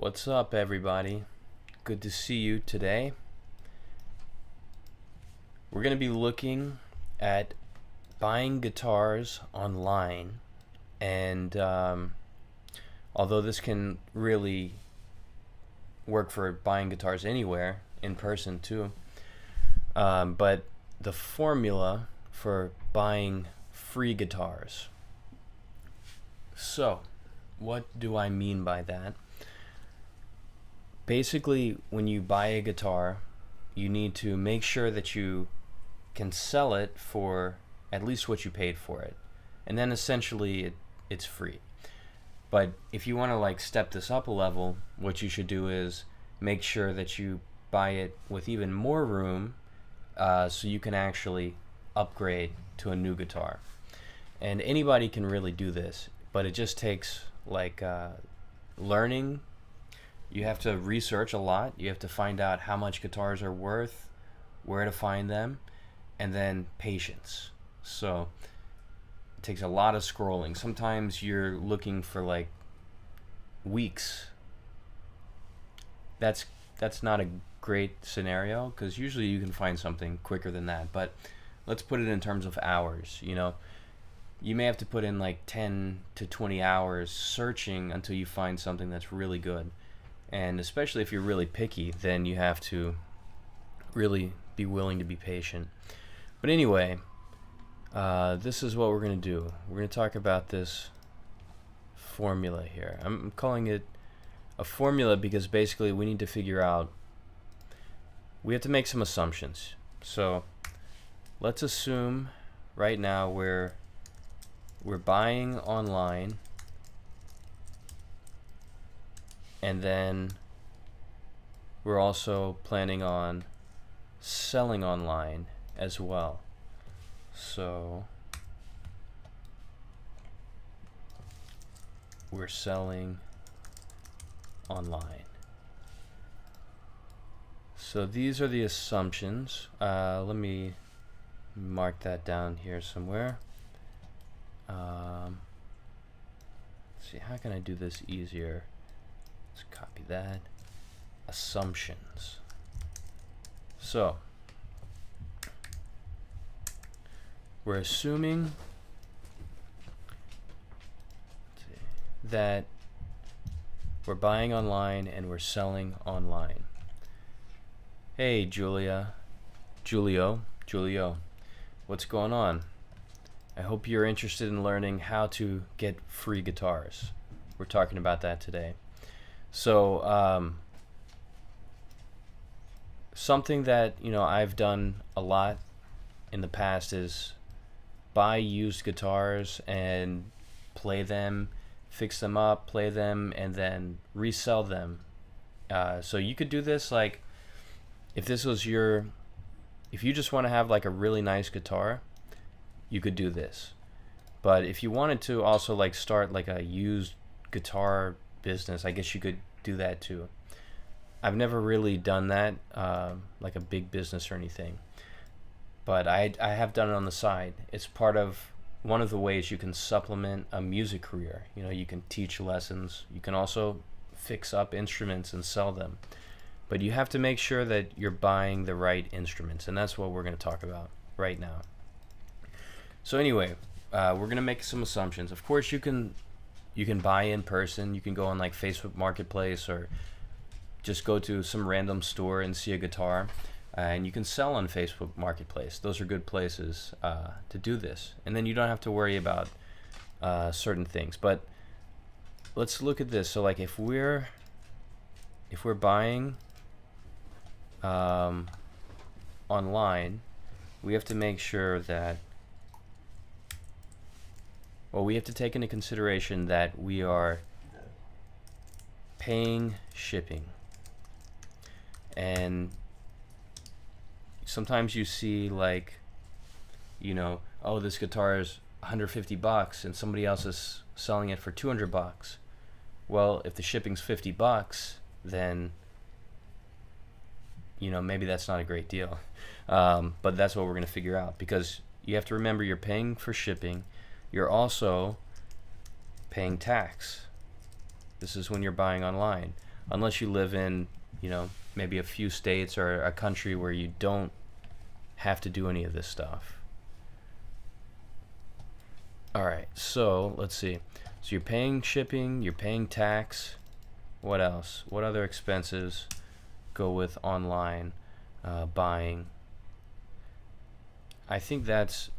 What's up, everybody? Good to see you today. We're going to be looking at buying guitars online, and although this can really work for buying guitars anywhere, in person too, but the formula for buying free guitars. So, what do I mean by that? Basically, when you buy a guitar, you need to make sure that you can sell it for at least what you paid for it. And then essentially it's free. But if you want to step this up a level, what you should do is make sure that you buy it with even more room, so you can actually upgrade to a new guitar. And anybody can really do this, but it just takes learning. You have to research a lot. You have to find out how much guitars are worth, where to find them, and then patience. So it takes a lot of scrolling. Sometimes you're looking for weeks. That's not a great scenario, because usually you can find something quicker than that. But let's put it in terms of hours. You may have to put in 10 to 20 hours searching until you find something that's really good. And especially if you're really picky, then you have to really be willing to be patient. But anyway, this is what we're going to do. We're going to talk about this formula here. I'm calling it a formula because basically we need to figure out, we have to make some assumptions. So let's assume right now we're buying online, and then we're also planning on selling online as well. So we're selling online. So these are the assumptions. Let me mark that down here somewhere. Let's see, how can I do this easier? Let's copy that. Assumptions. So we're assuming that we're buying online and we're selling online. Hey, Julio, what's going on? I hope you're interested in learning how to get free guitars. We're talking about that today. So something that I've done a lot in the past is buy used guitars and play them, fix them up, play them, and then resell them. So you could do this if you just want to have a really nice guitar, you could do this. But if you wanted to also start a used guitar business, I guess you could do that too. I've never really done that, like a big business or anything, but I have done it on the side. It's one of the ways you can supplement a music career. You can teach lessons. You can also fix up instruments and sell them. But you have to make sure that you're buying the right instruments, and that's what we're going to talk about right now. So anyway, we're going to make some assumptions. Of course, you can buy in person. You can go on Facebook Marketplace, or just go to some random store and see a guitar, and you can sell on Facebook Marketplace. Those are good places to do this, and then you don't have to worry about certain things. But let's look at this. So if we're buying online, we have to make sure that, we have to take into consideration that we are paying shipping. And sometimes you see oh, this guitar is $150 and somebody else is selling it for $200. Well, if the shipping's $50, then maybe that's not a great deal. But that's what we're going to figure out, because you have to remember you're paying for shipping. You're also paying tax. This is when you're buying online. unless you live in, maybe a few states or a country where you don't have to do any of this stuff. All right, so let's see. So you're paying shipping, you're paying tax. What else? What other expenses go with online buying? I think that's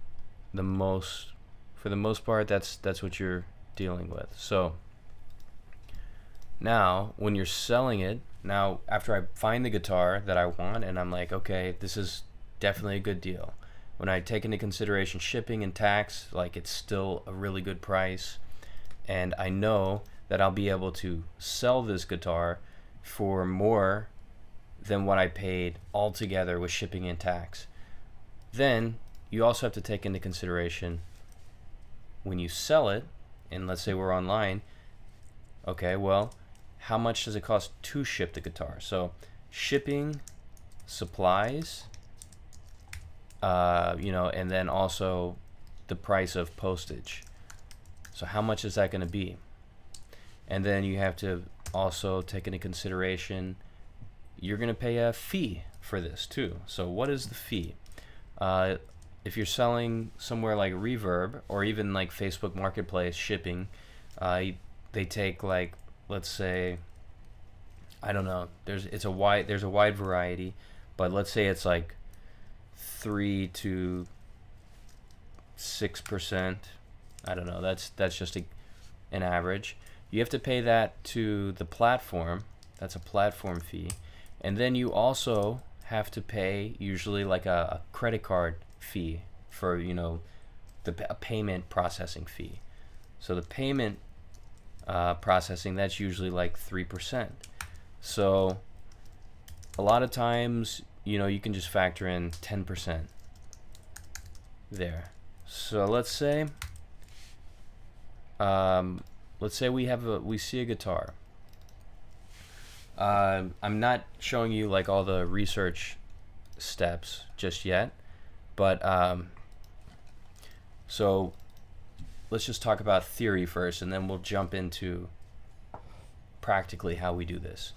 the most, for the most part, that's what you're dealing with. So now when you're selling it, now after I find the guitar that I want and I'm like, okay, this is definitely a good deal. When I take into consideration shipping and tax, like, it's still a really good price, and I know that I'll be able to sell this guitar for more than what I paid altogether with shipping and tax. Then you also have to take into consideration when you sell it, and let's say we're online, okay, well, how much does it cost to ship the guitar? So shipping, supplies, and then also the price of postage. So how much is that going to be? And then you have to also take into consideration you're going to pay a fee for this too. So what is the fee? If you're selling somewhere like Reverb or even like Facebook Marketplace shipping, they take, like, let's say, I don't know, there's a wide variety, but let's say it's like 3 to 6%. I don't know, that's just an average. You have to pay that to the platform. That's a platform fee. And then you also have to pay usually like a credit card fee for, a payment processing fee. So the payment processing, that's usually like 3%. So a lot of times, you can just factor in 10% there. So let's say we see a guitar. I'm not showing you like all the research steps just yet, but so let's just talk about theory first, and then we'll jump into practically how we do this.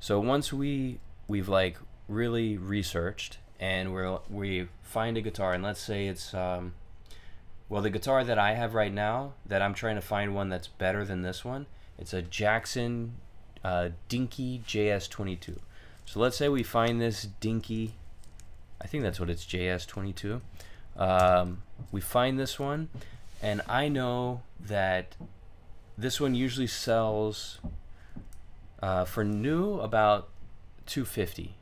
So once we've like really researched and we find a guitar, and let's say it's the guitar that I have right now, that I'm trying to find one that's better than this one, it's a Jackson Dinky JS22. So let's say we find this Dinky, I think that's what it's, JS22. We find this one, and I know that this one usually sells for new about $250,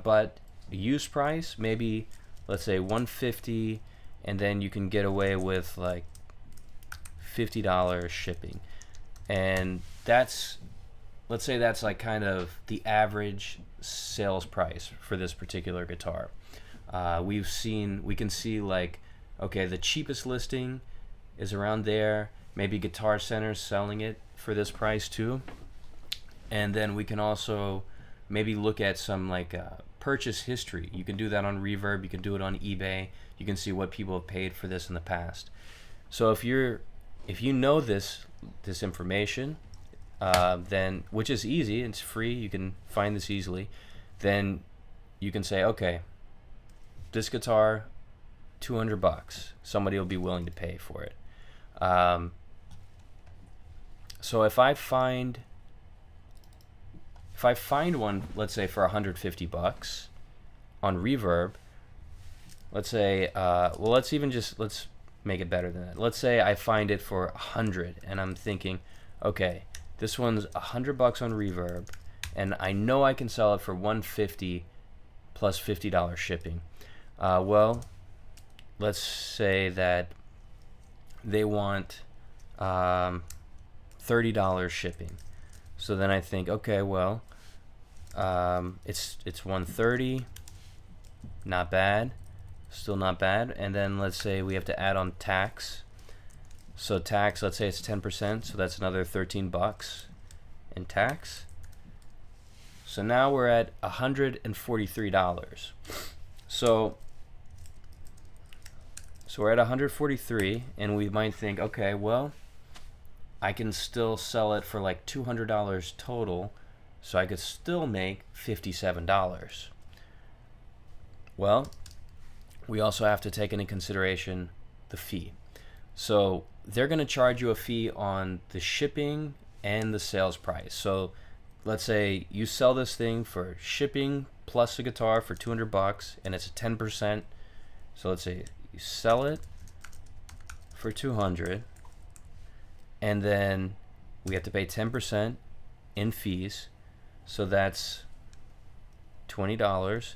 but used price maybe, let's say, $150, and then you can get away with like $50 shipping. And let's say that's like kind of the average sales price for this particular guitar. We can see like, okay, the cheapest listing is around there. Maybe Guitar Center's selling it for this price too. And then we can also maybe look at some like purchase history. You can do that on Reverb. You can do it on eBay. You can see what people have paid for this in the past. So if you know this information, then, which is easy, it's free, you can find this easily, then you can say, okay, this guitar, $200, somebody will be willing to pay for it. So if I find one, let's say for $150 on Reverb, let's say, let's make it better than that. Let's say I find it for $100, and I'm thinking, okay, this one's $100 on Reverb, and I know I can sell it for $150 plus $50 shipping. Well, let's say that they want $30 shipping. So then I think, okay, well, it's $130, not bad, still not bad. And then let's say we have to add on tax. So tax, let's say it's 10%, so that's another $13 in tax. So now we're at $143. So we're at $143, and we might think, okay, well, I can still sell it for like $200 total so I could still make $57. Well, we also have to take into consideration the fee. So they're going to charge you a fee on the shipping and the sales price. So let's say you sell this thing for shipping plus a guitar for $200 and it's a 10%. So let's say you sell it for $200 and then we have to pay 10% in fees. So that's $20.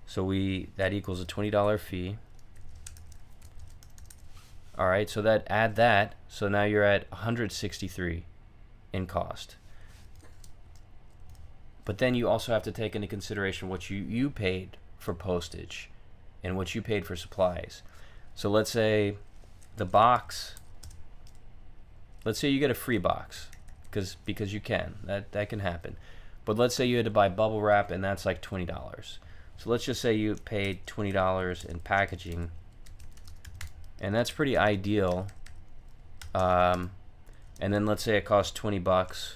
So that equals a $20 fee. All right, so add that. So now you're at $163 in cost. But then you also have to take into consideration what you paid for postage and what you paid for supplies. So let's say the box, let's say you get a free box because you can. That can happen. But let's say you had to buy bubble wrap and that's like $20. So let's just say you paid $20 in packaging, and that's pretty ideal. And then let's say it costs $20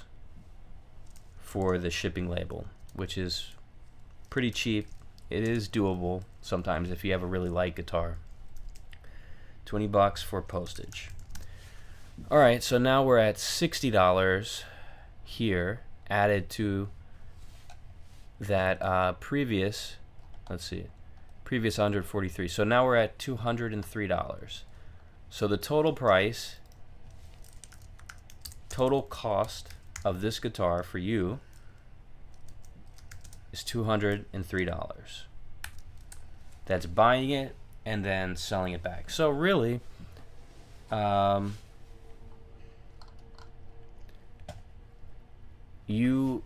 for the shipping label, which is pretty cheap. It is doable sometimes if you have a really light guitar. $20 for postage. All right, so now we're at $60 here, added to that previous, let's see, previous 143. So now we're at $203. So the total price, total cost of this guitar for you is $203. That's buying it and then selling it back. So really, you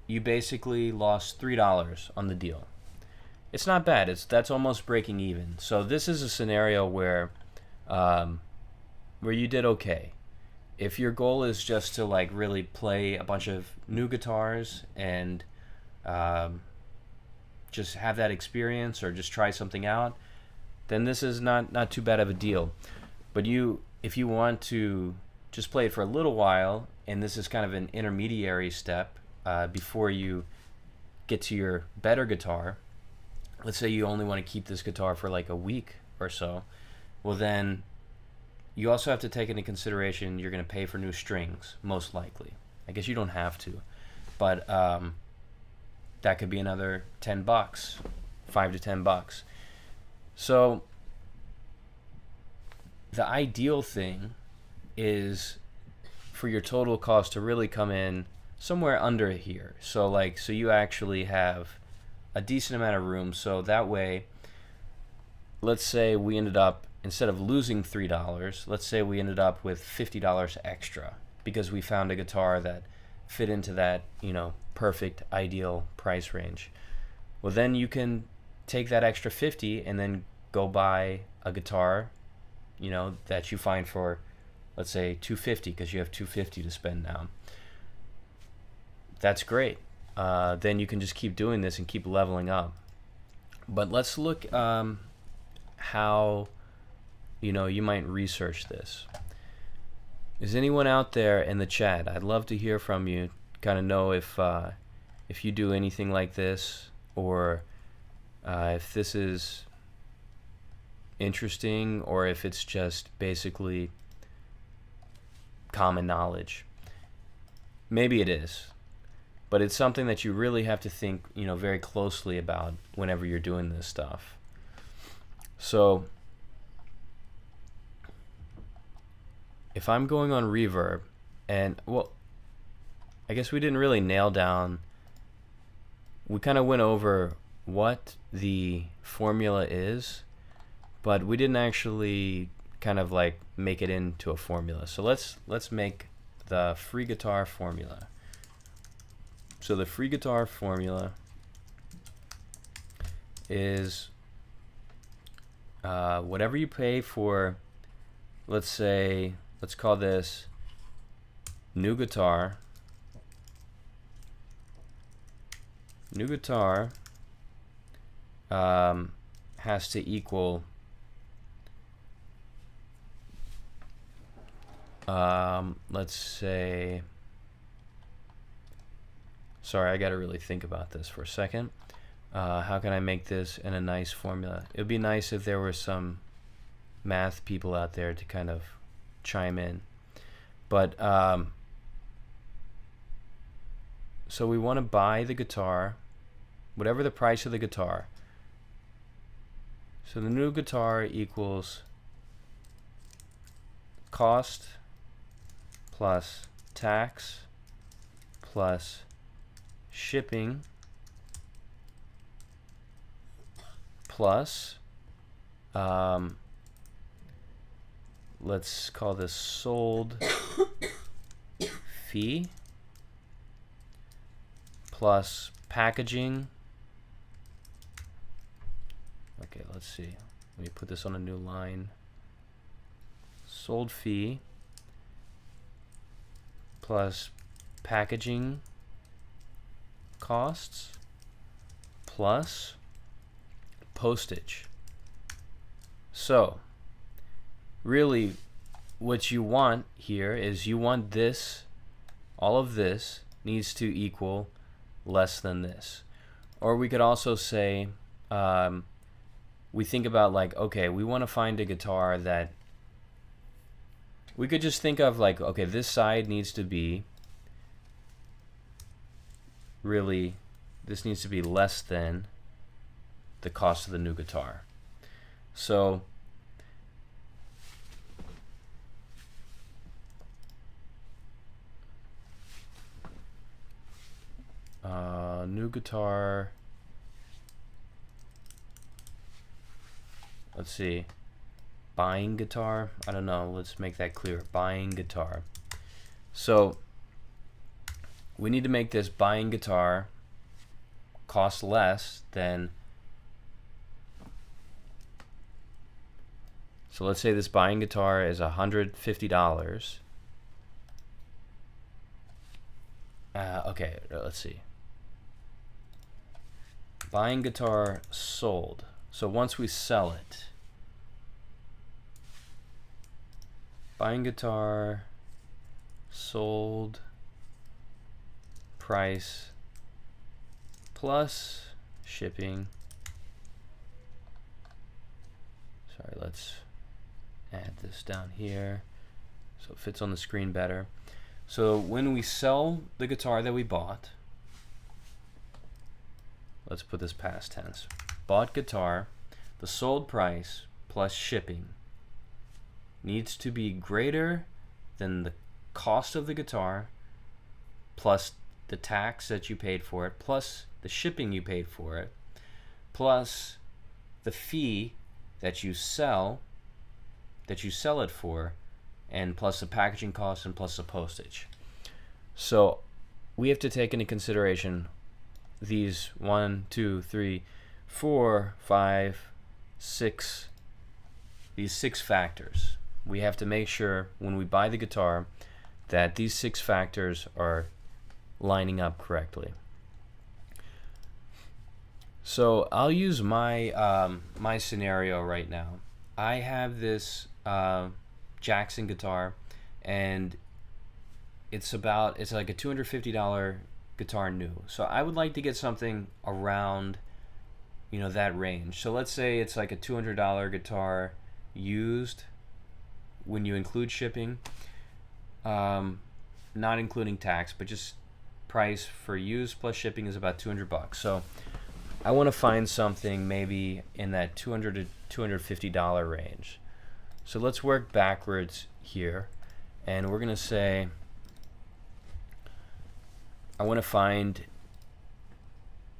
basically lost $3 on the deal. It's not bad. That's almost breaking even. So this is a scenario where you did okay. If your goal is just to like really play a bunch of new guitars and just have that experience or just try something out, then this is not too bad of a deal. But if you want to just play it for a little while, and this is kind of an intermediary step before you get to your better guitar, let's say you only want to keep this guitar for like a week or so, well then you also have to take into consideration you're going to pay for new strings, most likely. I guess you don't have to, but that could be another $10, $5 to $10. So the ideal thing is for your total cost to really come in somewhere under here. So you actually have a decent amount of room. So that way, let's say we ended up, instead of losing $3, let's say we ended up with $50 extra because we found a guitar that fit into that, perfect ideal price range. Well, then you can take that extra 50 and then go buy a guitar, that you find for, let's say, $250 because you have $250 to spend now. That's great. Then you can just keep doing this and keep leveling up. But let's look how you might research this. Is anyone out there in the chat? I'd love to hear from you. Kind of know if you do anything like this, or if this is interesting, or if it's just basically common knowledge. Maybe it is, but it's something that you really have to think, very closely about whenever you're doing this stuff. So if I'm going on Reverb, and I guess we didn't really nail down, we kind of went over what the formula is, but we didn't actually kind of like make it into a formula. So let's make the free guitar formula. So the free guitar formula is whatever you pay for, let's call this new guitar. New guitar has to equal let's say Sorry, I got to really think about this for a second. How can I make this in a nice formula? It would be nice if there were some math people out there to kind of chime in. But so we want to buy the guitar, whatever the price of the guitar. So the new guitar equals cost plus tax plus shipping plus let's call this sold fee plus packaging. Okay, let's see. Let me put this on a new line. Sold fee plus packaging costs plus postage. So really what you want here is you want this, all of this needs to equal less than this. Or we could also say we think about like, okay, we want to find a guitar that we could just think of like, okay, this side needs to be really, this needs to be less than the cost of the new guitar. So new guitar, let's see, buying guitar, I don't know, let's make that clear, buying guitar. So we need to make this buying guitar cost less than, so let's say this buying guitar is $150. Okay, let's see. Buying guitar sold. So once we sell it, buying guitar sold price plus shipping. Sorry, let's add this down here so it fits on the screen better. So when we sell the guitar that we bought, let's put this past tense. Bought guitar, the sold price plus shipping needs to be greater than the cost of the guitar plus the tax that you paid for it plus the shipping you paid for it plus the fee that you sell it for, and plus the packaging costs and plus the postage. So we have to take into consideration these 1, 2, 3, 4, 5, 6, these 6 factors. We have to make sure when we buy the guitar that these 6 factors are lining up correctly. So I'll use my my scenario right now. I have this Jackson guitar, and it's like a $250 guitar new. So I would like to get something around, you know, that range. So let's say it's like a $200 guitar used when you include shipping, not including tax, but just price for used plus shipping is about $200. So I want to find something maybe in that $200 to $250 range. So let's work backwards here, and we're going to say I want to find,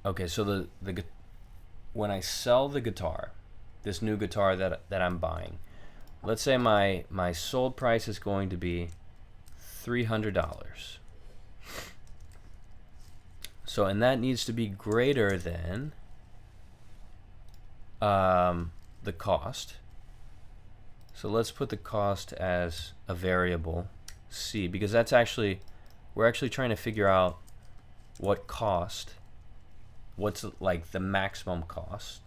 okay, so the when I sell the guitar, this new guitar that I'm buying, let's say my sold price is going to be $300. So, and that needs to be greater than the cost. So let's put the cost as a variable C, because that's actually, we're actually trying to figure out what cost, what's like the maximum cost.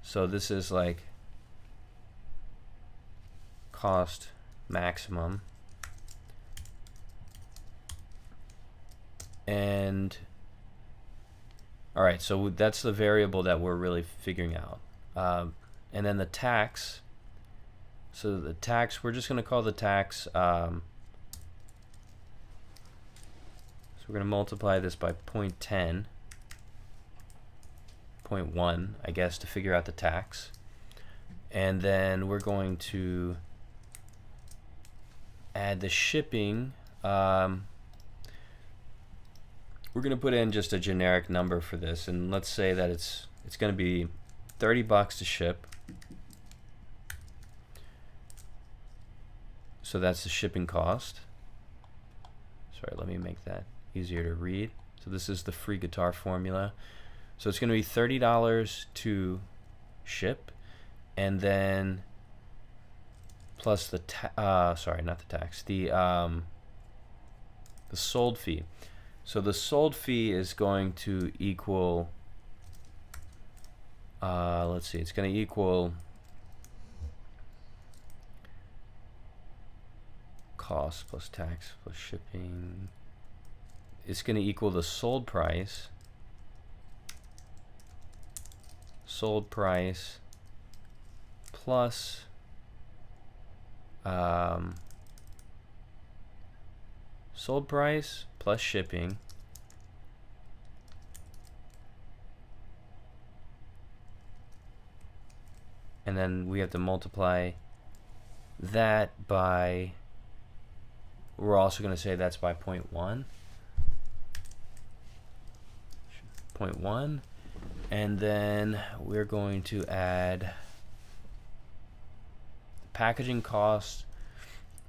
So this is like cost maximum, and All right, so that's the variable that we're really figuring out. And then the tax. So the tax, we're just going to call the tax. So we're going to multiply this by 0.10, 0.1, I guess, to figure out the tax. And then we're going to add the shipping. We're going to put in just a generic number for this, and let's say that it's going to be $30 to ship. So that's the shipping cost. Sorry, let me make that easier to read. So this is the free guitar formula. So it's going to be $30 to ship, and then plus the sorry, not the tax, the sold fee. So the sold fee is going to equal, let's see, it's going to equal cost plus tax plus shipping. It's going to equal the sold price plus sold price plus shipping and then we have to multiply that by, we're also going to say that's by 0.1, and then we're going to add the packaging cost.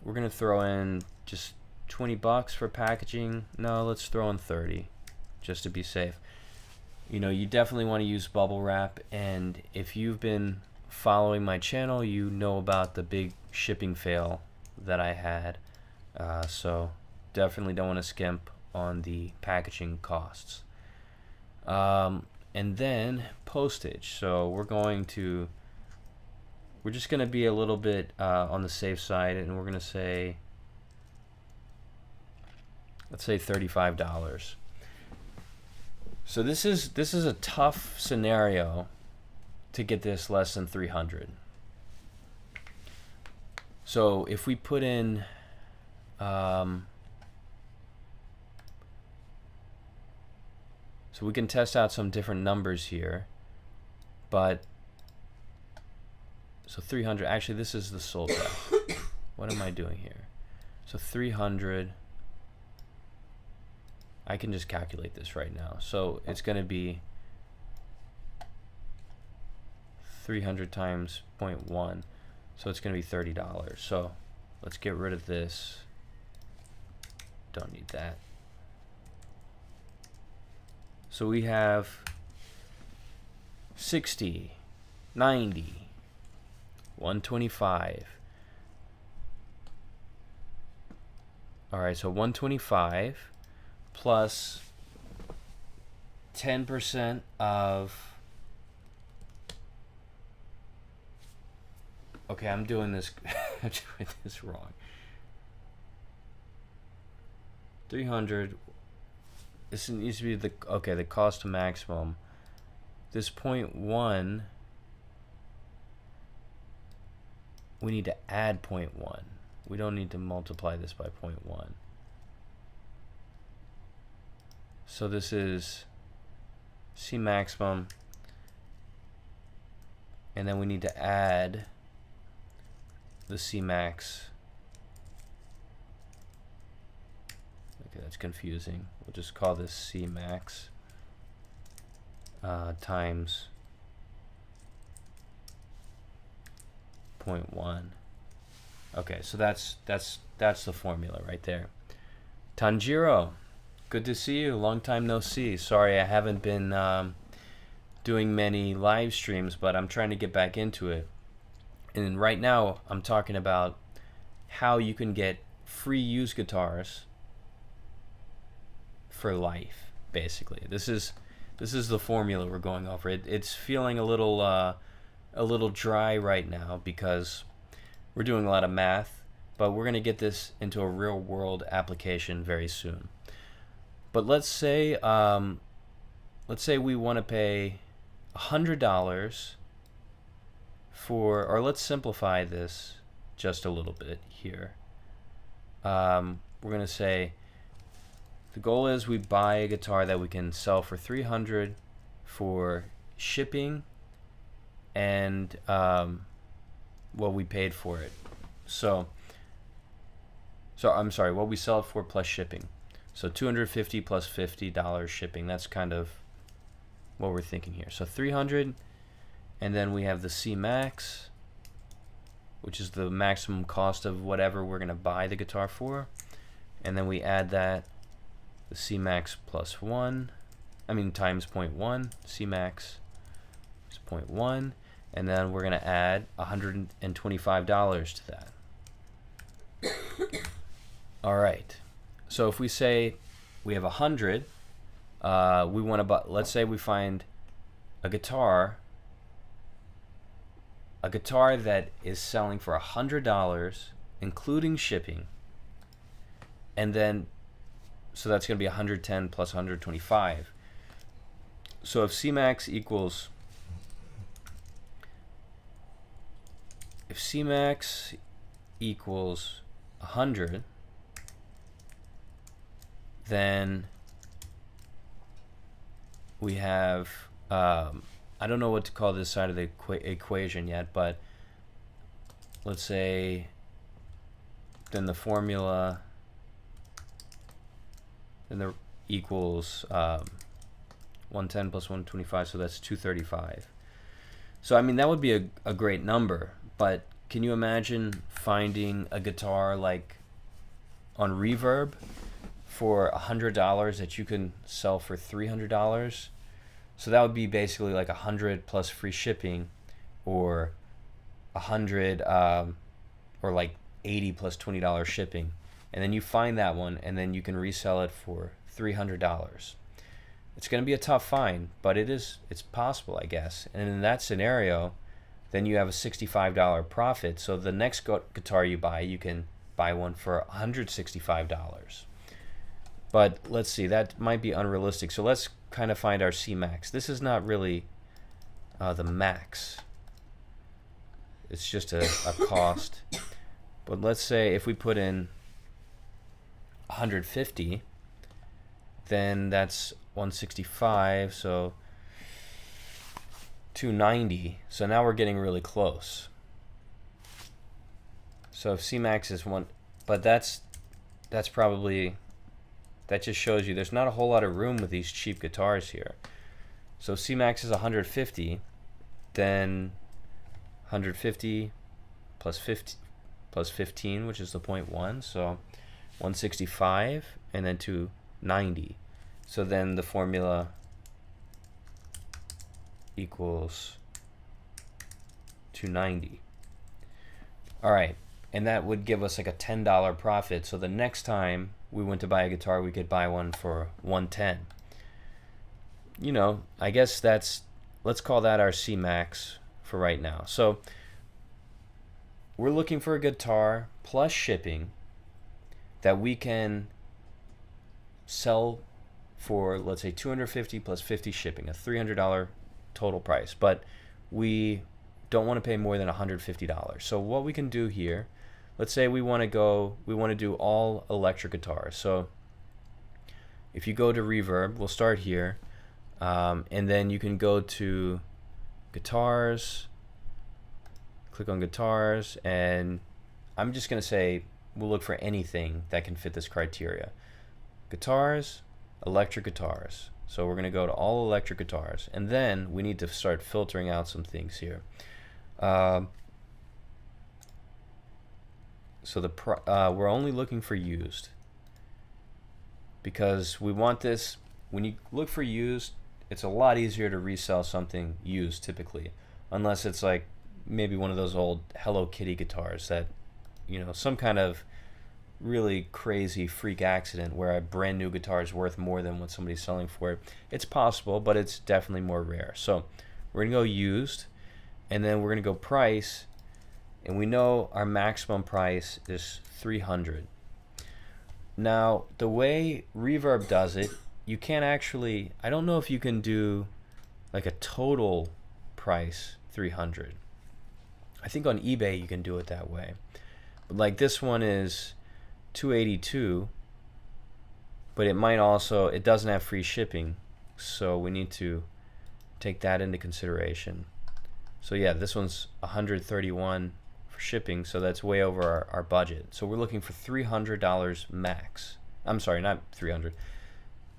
We're going to throw in just $20 for packaging. No, let's throw in 30 just to be safe. You know, you definitely want to use bubble wrap, and if you've been following my channel, you know about the big shipping fail that I had. So definitely don't want to skimp on the packaging costs. And then postage. So we're just going to be a little bit on the safe side, and we're going to say, let's say $35. So this is a tough scenario to get this less than 300. So if we put in so we can test out some different numbers here, but so 300, actually this is the sold price. What am I doing here? So 300, I can just calculate this right now. So it's going to be 300 times 0.1, so it's going to be $30. So let's get rid of this. Don't need that. So we have 60, 90, 125. All right, so 125 plus 10% of, okay, I'm doing this wrong. 300. This needs to be the, okay, the cost to maximum. This 0.1, we need to add 0.1. We don't need to multiply this by 0.1. So this is C maximum, and then we need to add the C max. Okay, that's confusing. We'll just call this C max times 0.1. Okay, so that's the formula right there. Tanjiro, good to see you. Long time no see. Sorry, I haven't been doing many live streams, but I'm trying to get back into it. And right now, I'm talking about how you can get free used guitars for life. Basically, this is the formula we're going over. It's feeling a little dry right now because we're doing a lot of math, but we're going to get this into a real world application very soon. But let's say let's say we want to pay $100 for, or let's simplify this just a little bit here. We're going to say the goal is we buy a guitar that we can sell for $300 for shipping and what we paid for it. So I'm sorry, what we sell it for plus shipping. So $250 plus $50 shipping. That's kind of what we're thinking here. So $300, and then we have the C max, which is the maximum cost of whatever we're going to buy the guitar for, and then we add that, the C max plus 1, times 0.1, C max is 0.1, and then we're going to add $125 to that. All right. So if we say we have 100, we want to buy, let's say we find a guitar that is selling for $100 including shipping, and then so that's going to be 110 plus 125. So if C-max equals, if C-max equals 100, then we have, I don't know what to call this side of the equation yet, but let's say then the formula equals 110 plus 125, so that's 235. So I mean, that would be a great number, but can you imagine finding a guitar like on Reverb for $100 that you can sell for $300? So that would be basically like 100 plus free shipping, or 100 or like 80 plus $20 shipping, and then you find that one, and then you can resell it for $300. It's going to be a tough find, but it's possible, I guess. And in that scenario, then you have a $65 profit. So the next guitar you buy, you can buy one for $165. But let's see, that might be unrealistic. So let's kind of find our C max. This is not really the max. It's just a cost. But let's say if we put in 150, then that's 165, so 290. So now we're getting really close. So if C max is 1, but that's probably, that just shows you there's not a whole lot of room with these cheap guitars here. So C max is 150, then 150 plus 15, which is the 0.1, so 165, and then 290. So then the formula equals 290. All right, and that would give us like a $10 profit. So the next time we went to buy a guitar, we could buy one for 110. You know, I guess let's call that our C max for right now. So we're looking for a guitar plus shipping that we can sell for, let's say, $250 plus 50 shipping, a $300 total price, but we don't want to pay more than $150. So what we can do here, let's say we want to do all electric guitars. So if you go to Reverb, we'll start here, and then you can go to guitars, click on guitars, and I'm just going to say we'll look for anything that can fit this criteria. Guitars, electric guitars. So we're going to go to all electric guitars, and then we need to start filtering out some things here. So we're only looking for used, because we want this. When you look for used, it's a lot easier to resell something used typically, unless it's like maybe one of those old Hello Kitty guitars that, you know, some kind of really crazy freak accident where a brand new guitar is worth more than what somebody's selling for it. It's possible, but it's definitely more rare. So we're gonna go used, and then we're gonna go price, and we know our maximum price is $300. Now the way Reverb does it, you can't actually, I don't know if you can do like a total price 300. I think on eBay you can do it that way. But like this one is 282, but it might also, it doesn't have free shipping, so we need to take that into consideration. So yeah, this one's 131 for shipping, so that's way over our budget. So we're looking for $300 max. I'm sorry, not 300.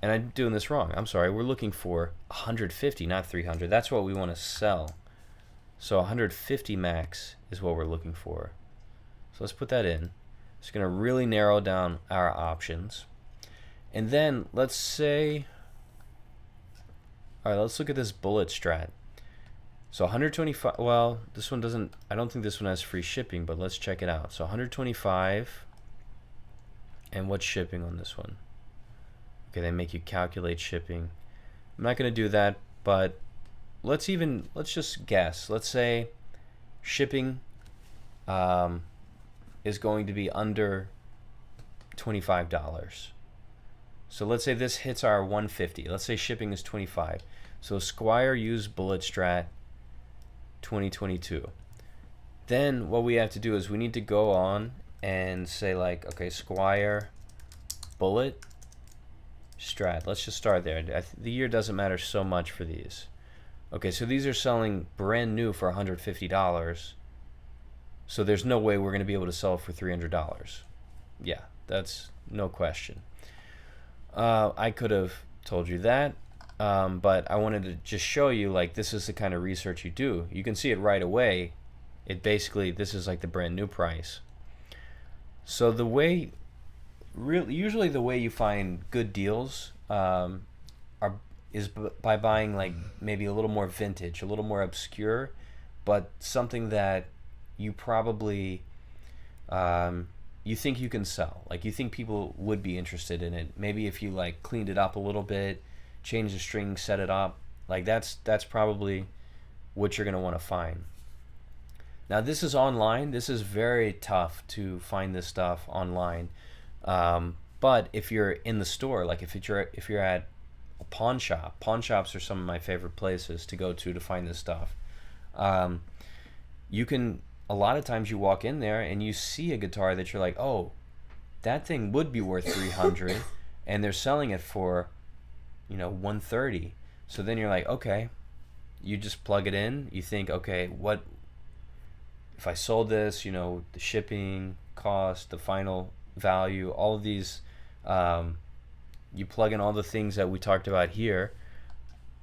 And I'm doing this wrong. I'm sorry. We're looking for 150, not 300. That's what we want to sell. So 150 max is what we're looking for. So let's put that in. It's going to really narrow down our options. And then let's say, all right, let's look at this bullet strat. So 125, well, this one doesn't, I don't think this one has free shipping, but let's check it out. So 125, and what's shipping on this one? Okay, they make you calculate shipping. I'm not going to do that, but let's just guess. Let's say shipping is going to be under $25. So let's say this hits our 150. Let's say shipping is 25. So Squire used Bullet Strat 2022. Then what we have to do is we need to go on and say like, okay, Squire Bullet Strat. Let's just start there. The year doesn't matter so much for these. Okay, so these are selling brand new for $150. So there's no way we're going to be able to sell it for $300. Yeah, that's no question. I could have told you that, but I wanted to just show you like this is the kind of research you do. You can see it right away. It basically, this is like the brand new price. So the way, usually the way you find good deals is by buying like maybe a little more vintage, a little more obscure, but something that you probably you think you can sell. Like you think people would be interested in it. Maybe if you like cleaned it up a little bit, changed the string, set it up, like that's probably what you're gonna want to find. Now this is online. This is very tough to find this stuff online. But if you're in the store, like if you're at a pawn shop, pawn shops are some of my favorite places to go to find this stuff. You can, a lot of times you walk in there and you see a guitar that you're like, oh, that thing would be worth 300 and they're selling it for, 130. So then you're like, okay, you just plug it in. You think, okay, what if I sold this, the shipping cost, the final value, all of these, you plug in all the things that we talked about here,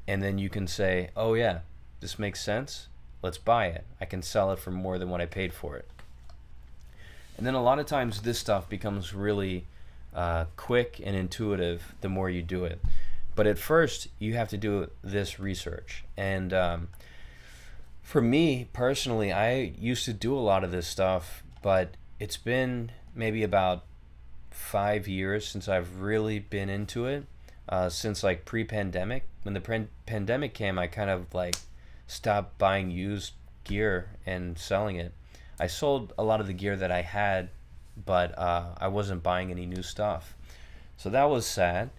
and then you can say, oh yeah, this makes sense, let's buy it. I can sell it for more than what I paid for it. And then a lot of times this stuff becomes really quick and intuitive the more you do it. But at first you have to do this research. And for me personally, I used to do a lot of this stuff, but it's been maybe about 5 years since I've really been into it. Since like pre-pandemic. When the pandemic came, I kind of like stopped buying used gear and selling it. I sold a lot of the gear that I had, but I wasn't buying any new stuff. So that was sad.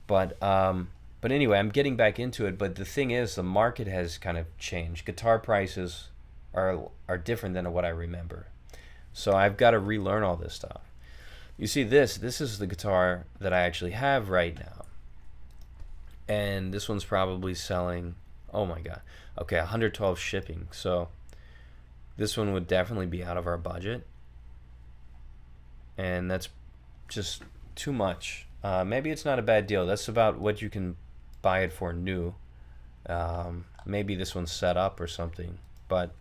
But anyway, I'm getting back into it. But the thing is, the market has kind of changed. Guitar prices are different than what I remember. So I've got to relearn all this stuff. You see this is the guitar that I actually have right now. And this one's probably selling, oh my god, okay, 112 shipping. So this one would definitely be out of our budget. And that's just too much. Maybe it's not a bad deal. That's about what you can buy it for new. Maybe this one's set up or something. But,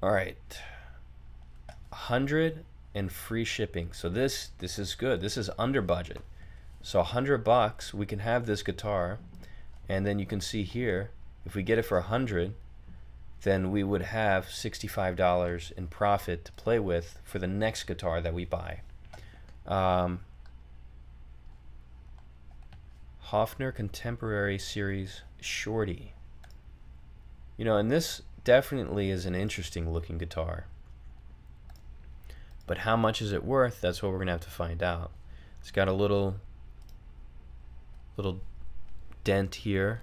alright. 100 and free shipping. So this is good. This is under budget. So $100, we can have this guitar, and then you can see here, if we get it for 100, then we would have $65 in profit to play with for the next guitar that we buy. Hofner Contemporary Series Shorty. And this definitely is an interesting looking guitar. But how much is it worth? That's what we're going to have to find out. It's got a little little dent here.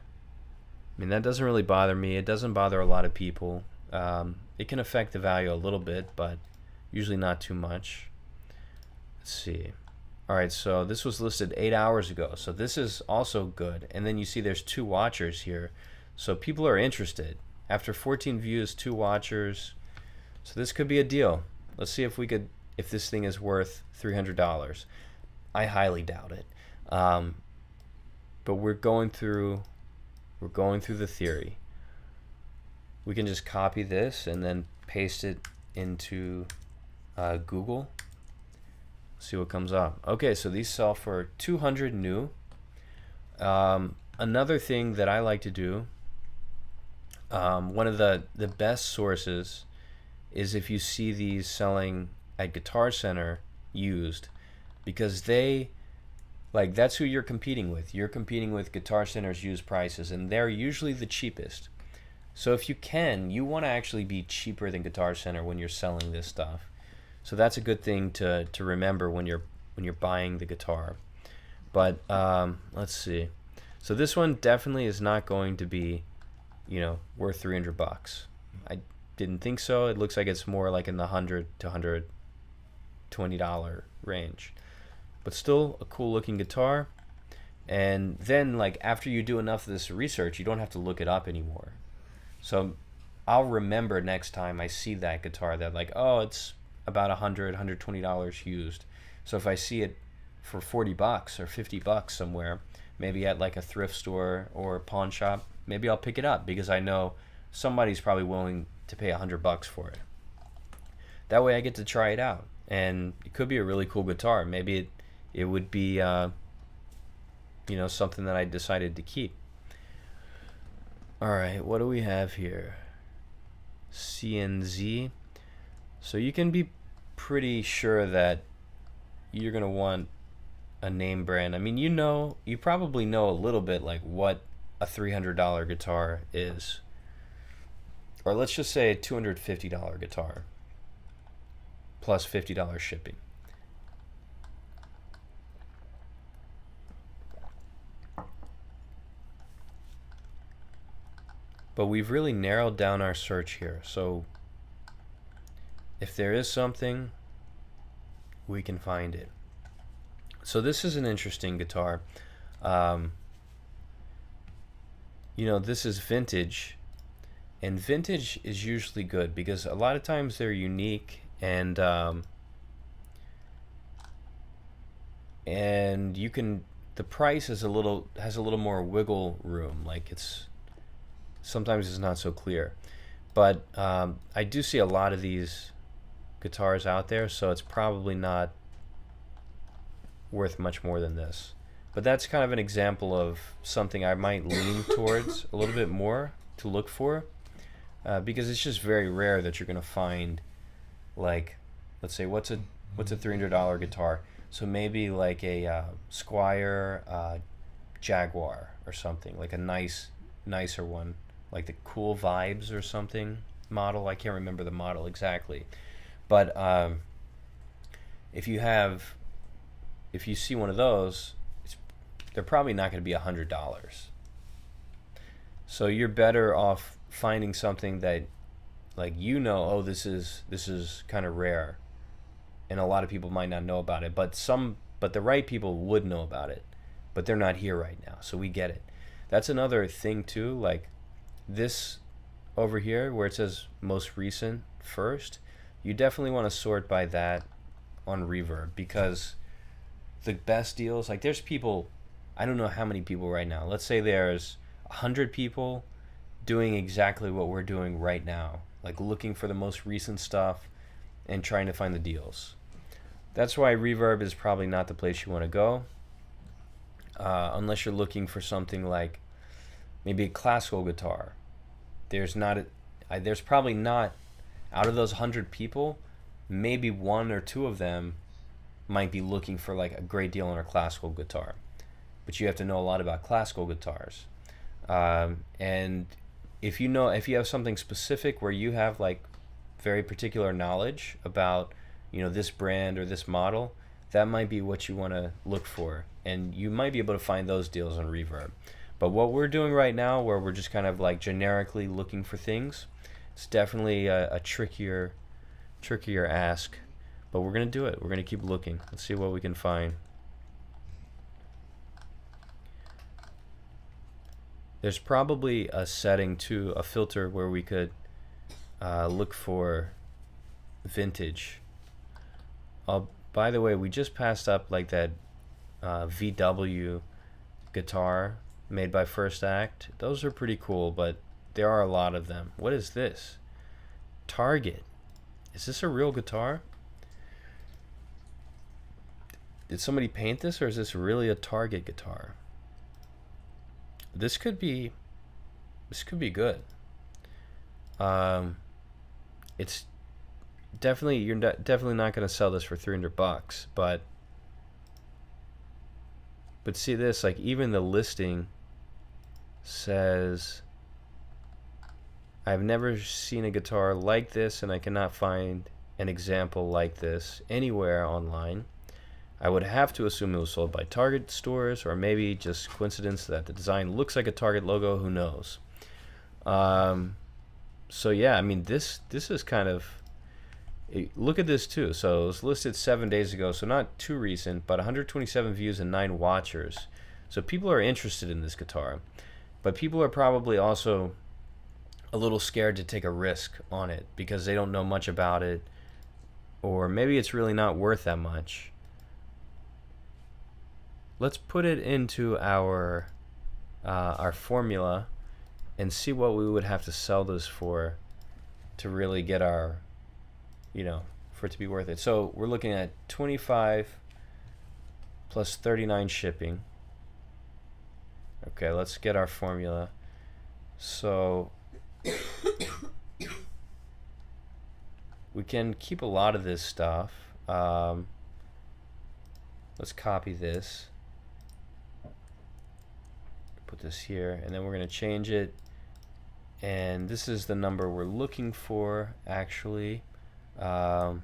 I mean, that doesn't really bother me. It doesn't bother a lot of people. It can affect the value a little bit, but usually not too much. Let's see. All right, so this was listed 8 hours ago, so this is also good. And then you see there's 2 watchers here, so people are interested. After 14 views, 2 watchers, so this could be a deal. Let's see if this thing is worth $300. I highly doubt it, but we're going through the theory. We can just copy this and then paste it into Google. See what comes up. Okay, so these sell for 200 new. Another thing that I like to do, one of the best sources is if you see these selling at Guitar Center used, because that's who you're competing with. You're competing with Guitar Center's used prices, and they're usually the cheapest. So if you want to actually be cheaper than Guitar Center when you're selling this stuff. So that's a good thing to remember when you're buying the guitar. But let's see. So this one definitely is not going to be, worth $300. I didn't think so. It looks like it's more like in the $100 to $120 range. But still a cool looking guitar. And then after you do enough of this research, you don't have to look it up anymore. So I'll remember next time I see that guitar that it's about $100, $120 used. So if I see it for $40 or $50 somewhere, maybe at a thrift store or a pawn shop, maybe I'll pick it up because I know somebody's probably willing to pay $100 for it. That way I get to try it out, and it could be a really cool guitar. Maybe it would be something that I decided to keep. All right, what do we have here? CNZ. So you can be pretty sure that you're going to want a name brand. I mean, you probably know a little bit what a $300 guitar is. Or let's just say a $250 guitar plus $50 shipping. But we've really narrowed down our search here. So if there is something, we can find it. So this is an interesting guitar. This is vintage, and vintage is usually good because a lot of times they're unique, and the price has a little more wiggle room. Sometimes it's not so clear, but I do see a lot of these guitars out there, so it's probably not worth much more than this. But that's kind of an example of something I might lean towards a little bit more to look for, because it's just very rare that you're going to find, let's say, what's a $300 guitar? So maybe a Squier Jaguar or something, a nicer one, like the Cool Vibes or something model. I can't remember the model exactly, but if you see one of those, they're probably not going to be $100. So you're better off finding something that, this is kind of rare, and a lot of people might not know about it, but the right people would know about it, but they're not here right now, so we get it. That's another thing too, this over here where it says most recent first, you definitely want to sort by that on Reverb, because the best deals, there's people, I don't know how many people right now, let's say there's 100 people doing exactly what we're doing right now, looking for the most recent stuff and trying to find the deals. That's why Reverb is probably not the place you want to go, unless you're looking for something like maybe a classical guitar. There's probably not, out of those 100 people, maybe 1 or 2 of them might be looking for a great deal on a classical guitar, but you have to know a lot about classical guitars. And if you have something specific where you have very particular knowledge about this brand or this model, that might be what you want to look for, and you might be able to find those deals on Reverb. But what we're doing right now, where we're just kind of like generically looking for things, it's definitely a trickier ask, but we're gonna do it. We're gonna keep looking. Let's see what we can find. There's probably a setting too, a filter where we could look for vintage. By the way, we just passed up like that VW guitar made by First Act. Those are pretty cool, but there are a lot of them. What is this? Target. Is this a real guitar? Did somebody paint this, or is this really a Target guitar? This could be good. It's definitely, you're definitely not going to sell this for $300, but see this, like even the listing says, I've never seen a guitar like this, and I cannot find an example like this anywhere online. I would have to assume it was sold by Target stores, or maybe just coincidence that the design looks like a Target logo. Who knows? So yeah, I mean, this is kind of, look at this too. So it was listed 7 days ago, so not too recent, but 127 views and 9 watchers. So people are interested in this guitar, but people are probably also a little scared to take a risk on it because they don't know much about it, or maybe it's really not worth that much. Let's put it into our formula and see what we would have to sell this for to really get our, for it to be worth it. So we're looking at 25 plus 39 shipping. Okay, let's get our formula. So we can keep a lot of this stuff. Let's copy this. Put this here, and then we're going to change it, and this is the number we're looking for actually. So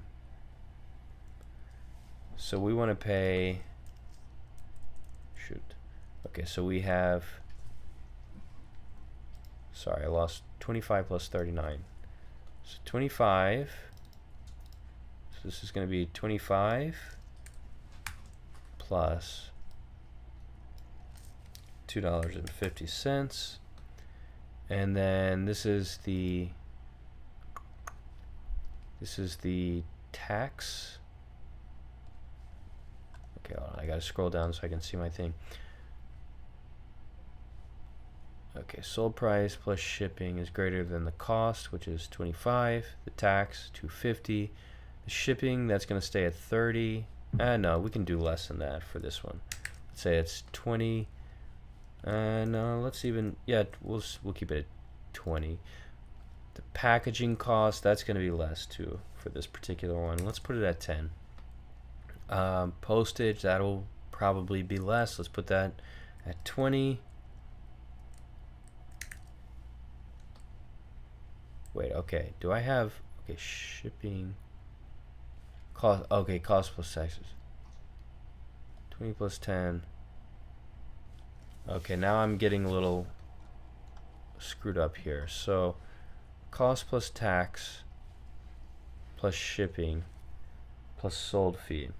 we want to pay, okay, so we have, sorry, I lost 25 plus 39, so 25, so this is going to be 25 plus $2.50, and then this is the tax. Okay, hold on, I gotta scroll down so I can see my thing. Okay, sold price plus shipping is greater than the cost, which is 25. The tax, 250. The shipping, that's gonna stay at 30. No, we can do less than that for this one. Let's say it's 20. No, let's even, yeah, we'll keep it at 20. The packaging cost, that's going to be less too for this particular one. Let's put it at 10. Postage, that'll probably be less. Let's put that at 20. Wait, okay, do I have, okay, shipping cost, okay, cost plus taxes, 20 plus 10. Okay, now I'm getting a little screwed up here. So cost plus tax plus shipping plus sold fee.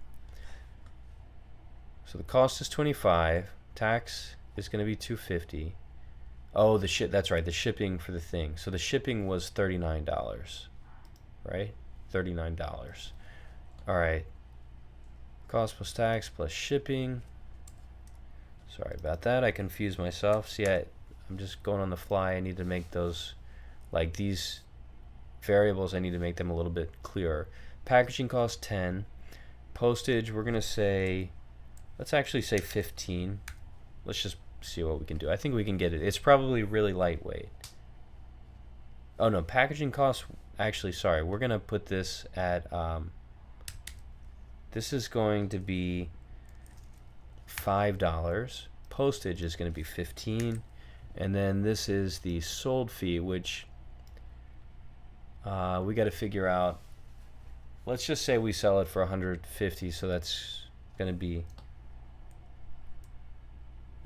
So the cost is 25, tax is going to be 250. Oh, that's right, the shipping for the thing. So the shipping was $39, right? $39. All right. Cost plus tax plus shipping. Sorry about that, I confused myself. See, I'm just going on the fly. I need to make those, like these variables, I need to make them a little bit clearer. Packaging cost 10. Postage, we're going to say, let's actually say 15. Let's just see what we can do. I think we can get it. It's probably really lightweight. Oh no, packaging costs, actually, sorry, we're going to put this at, this is going to be $5. Postage is going to be 15, and then this is the sold fee, which we got to figure out. Let's just say we sell it for 150, so that's gonna be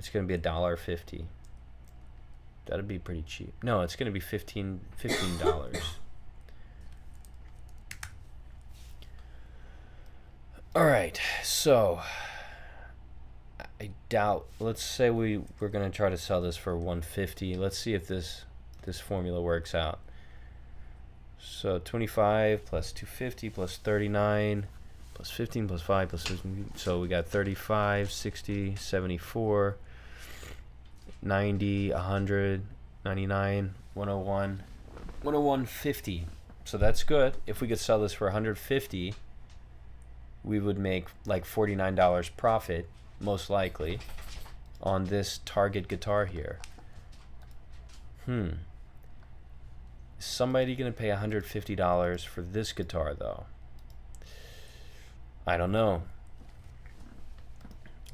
$1.50. That'd be pretty cheap. No, it's gonna be $15. All right, so I doubt. Let's say we're gonna try to sell this for 150. Let's see if this formula works out. So 25 plus 250 plus 39 plus 15 plus 5 plus 15. So we got 35, 60, 74, 90, 100, 99, 101, 101.50. So that's good. If we could sell this for 150, we would make like $49 profit, most likely, on this Target guitar here. Is somebody gonna pay $150 for this guitar though? I don't know.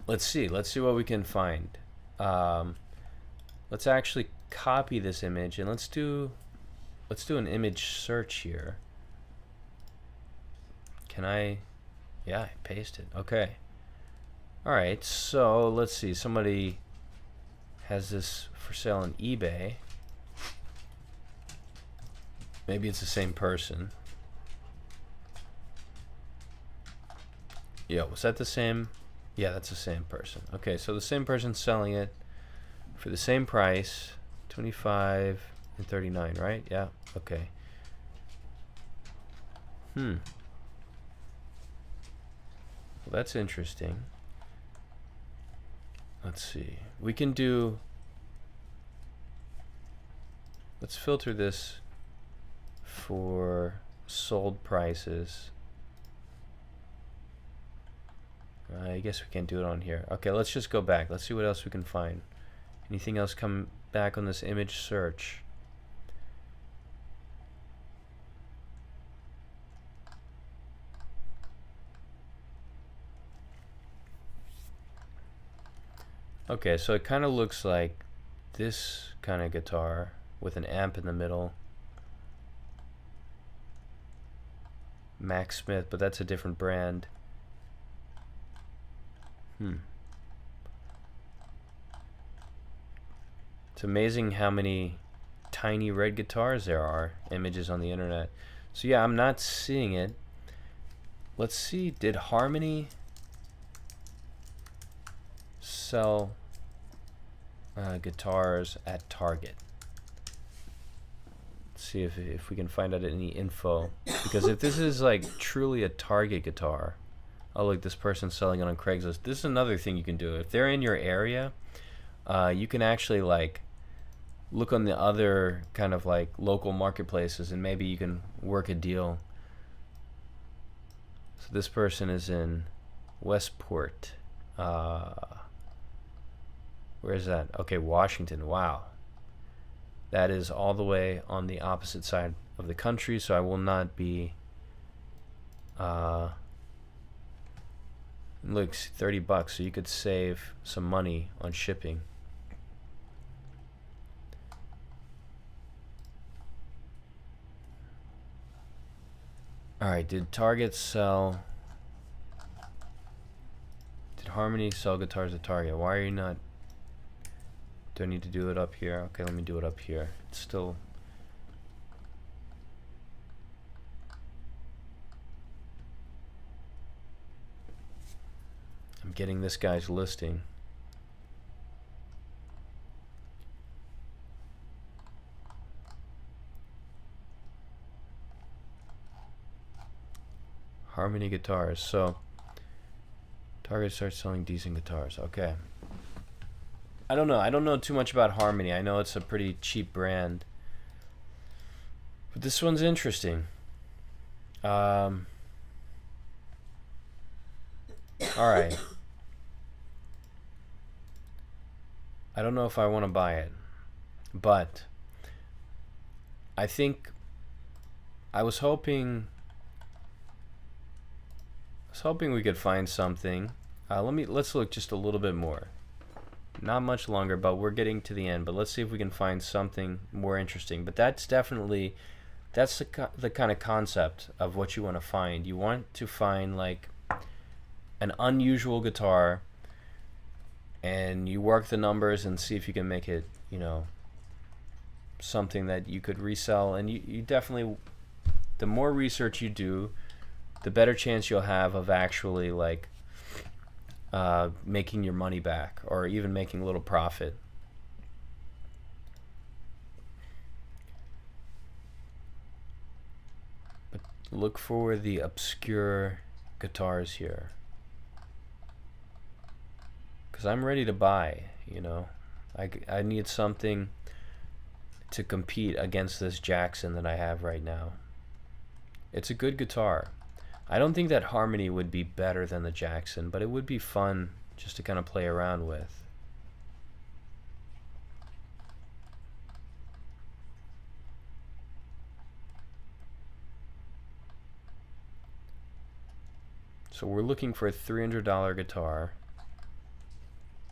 Let's see what we can find. Let's actually copy this image and let's do an image search here. Can I? Yeah, I pasted. Okay. All right, so let's see. Somebody has this for sale on eBay. Maybe it's the same person. Yeah, was that the same? Yeah, that's the same person. Okay, so the same person's selling it for the same price, 25 and 39, right? Yeah, okay. Well, that's interesting. Let's see. We can do... Let's filter this for sold prices. I guess we can't do it on here. Okay, let's just go back. Let's see what else we can find. Anything else come back on this image search? Okay, so it kind of looks like this kind of guitar with an amp in the middle. Max Smith, but that's a different brand. It's amazing how many tiny red guitars there are, images on the internet. So yeah, I'm not seeing it. Let's see, did Harmony sell guitars at Target? Let's see if we can find out any info. Because if this is like truly a Target guitar, oh look, this person's selling it on Craigslist. This is another thing you can do. If they're in your area, you can actually like look on the other kind of like local marketplaces and maybe you can work a deal. So this person is in Westport. Where is that? Okay, Washington. Wow. That is all the way on the opposite side of the country, so I will not be looks $30, so you could save some money on shipping. Alright, did Target sell... Did Harmony sell guitars at Target? Why are you not... Do I need to do it up here? Okay, let me do it up here. It's still... I'm getting this guy's listing. Harmony guitars. So Target starts selling decent guitars. Okay. I don't know. I don't know too much about Harmony. I know it's a pretty cheap brand. But this one's interesting. Alright. I don't know if I want to buy it. But I think I was hoping we could find something. Let's look just a little bit more. Not much longer, but we're getting to the end. But let's see if we can find something more interesting. But that's definitely, the kind of concept of what you want to find. You want to find like an unusual guitar, and you work the numbers and see if you can make it, something that you could resell. And you definitely, the more research you do, the better chance you'll have of actually like making your money back, or even making a little profit. But look for the obscure guitars here, because I'm ready to buy. I need something to compete against this Jackson that I have right now. It's a good guitar. I don't think that Harmony would be better than the Jackson, but it would be fun just to kind of play around with. So we're looking for a $300 guitar,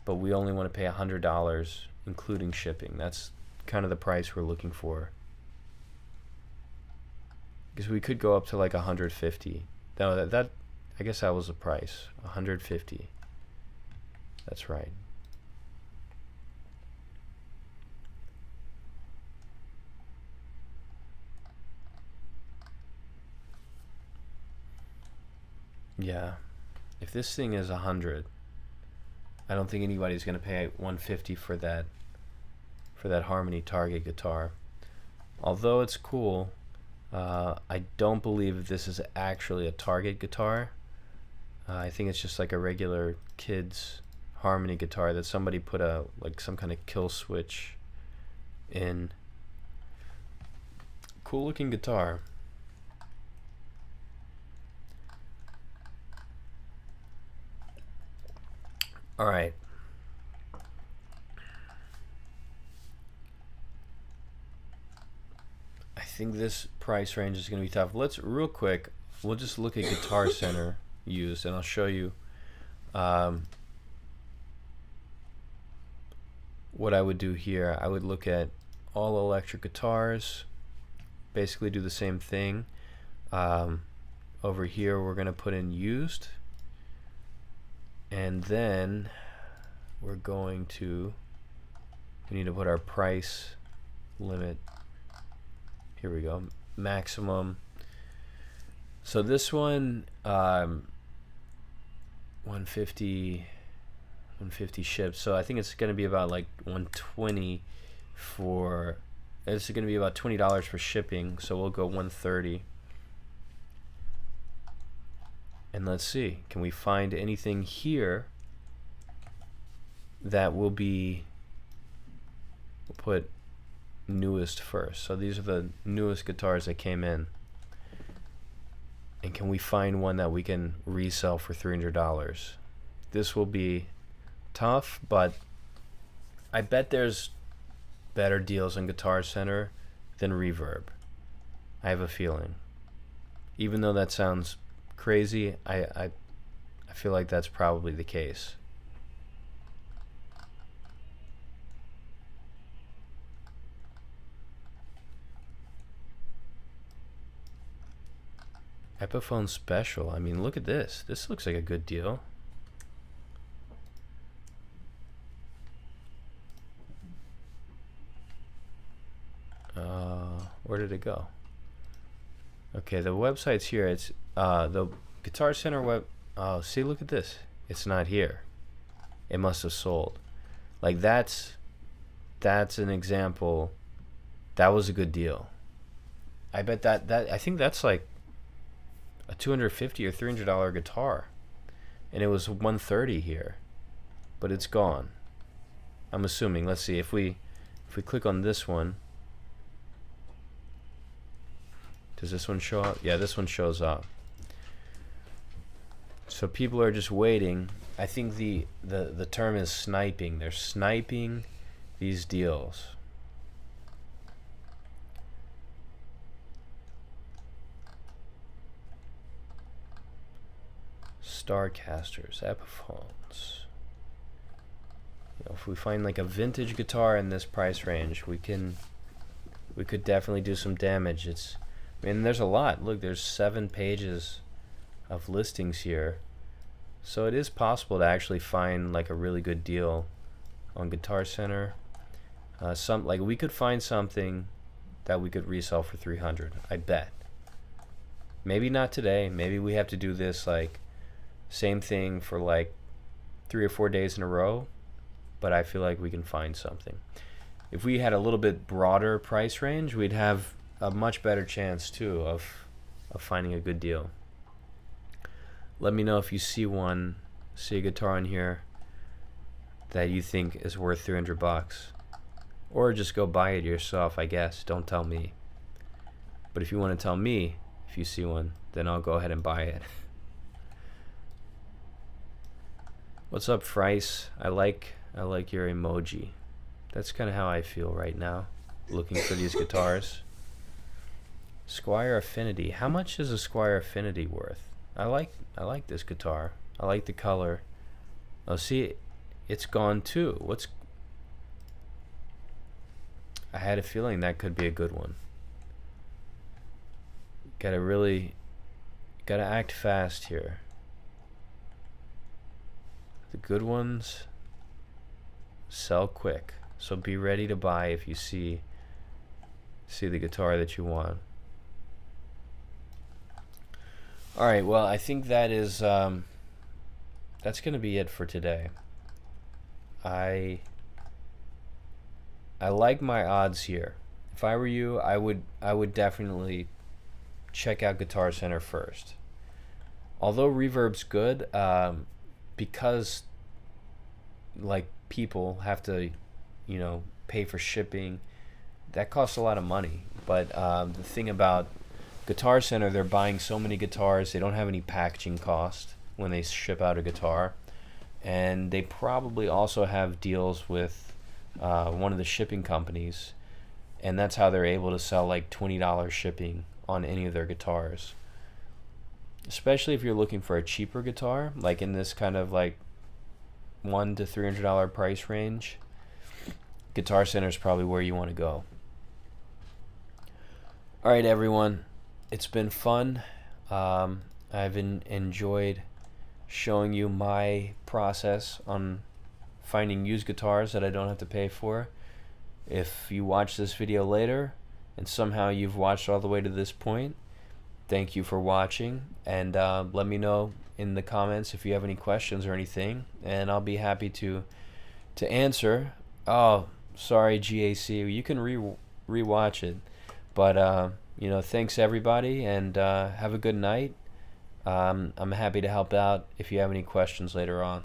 but we only want to pay $100 including shipping. That's kind of the price we're looking for. Because we could go up to like 150. No, that I guess that was the price. 150. That's right. Yeah. If this thing is 100, I don't think anybody's going to pay 150 for that Harmony Target guitar. Although it's cool, I don't believe this is actually a Target guitar. I think it's just like a regular kid's Harmony guitar that somebody put some kind of kill switch in. Cool looking guitar. All right. I think this price range is going to be tough. Let's real quick. We'll just look at Guitar Center used, and I'll show you what I would do here. I would look at all electric guitars. Basically, do the same thing. Over here, we're going to put in used. And then we're going to, we need to put our price limit. Here we go, maximum. So this one, 150 shipped. So I think it's going to be about like 120 for, it's going to be about $20 for shipping. So we'll go 130. And let's see, can we find anything here that will be, we'll put newest first. So these are the newest guitars that came in. And can we find one that we can resell for $300? This will be tough, but I bet there's better deals on Guitar Center than Reverb. I have a feeling. Even though that sounds crazy, I feel like that's probably the case. Epiphone Special. I mean, look at this. This looks like a good deal. Where did it go? Okay, the website's here. It's the Guitar Center web. Oh, see, look at this. It's not here. It must have sold. Like that's an example. That was a good deal. I bet that I think that's like a $250 or $300 guitar, and it was 130 here, but it's gone. I'm assuming. Let's see if we click on this one. Does this one show up? Yeah, this one shows up. So people are just waiting. I think the term is sniping. They're sniping these deals. Starcasters, Epiphones. You know, if we find like a vintage guitar in this price range, we could definitely do some damage. I mean, there's a lot. Look, there's 7 pages of listings here. So it is possible to actually find like a really good deal on Guitar Center. Some like we could find something that we could resell for 300. I bet. Maybe not today. Maybe we have to do this like same thing for like 3 or 4 days in a row. But I feel like we can find something. If we had a little bit broader price range, we'd have a much better chance too of finding a good deal. Let me know if you see a guitar in here that you think is worth 300 bucks. Or just go buy it yourself, I guess. Don't tell me. But if you want to tell me if you see one, then I'll go ahead and buy it. What's up, Frice? I like your emoji. That's kind of how I feel right now, looking for these guitars. Squier Affinity. How much is a Squier Affinity worth? I like this guitar. I like the color. Oh, see, it's gone too. I had a feeling that could be a good one. Gotta act fast here. The good ones sell quick, so be ready to buy if you see the guitar that you want. All right, well, I think that is that's gonna be it for today. I like my odds here. If I were you, I would definitely check out Guitar Center first. Although Reverb's good, because like people have to, pay for shipping, that costs a lot of money. But the thing about Guitar Center, they're buying so many guitars, they don't have any packaging cost when they ship out a guitar, and they probably also have deals with one of the shipping companies, and that's how they're able to sell like $20 shipping on any of their guitars. Especially if you're looking for a cheaper guitar, like in this kind of like $100 to $300 price range, Guitar Center is probably where you want to go. All right, everyone, it's been fun. I've enjoyed showing you my process on finding used guitars that I don't have to pay for. If you watch this video later and somehow you've watched all the way to this point, thank you for watching, and let me know in the comments if you have any questions or anything, and I'll be happy to answer. Oh, sorry, GAC, you can rewatch it, but thanks everybody, and have a good night. I'm happy to help out if you have any questions later on.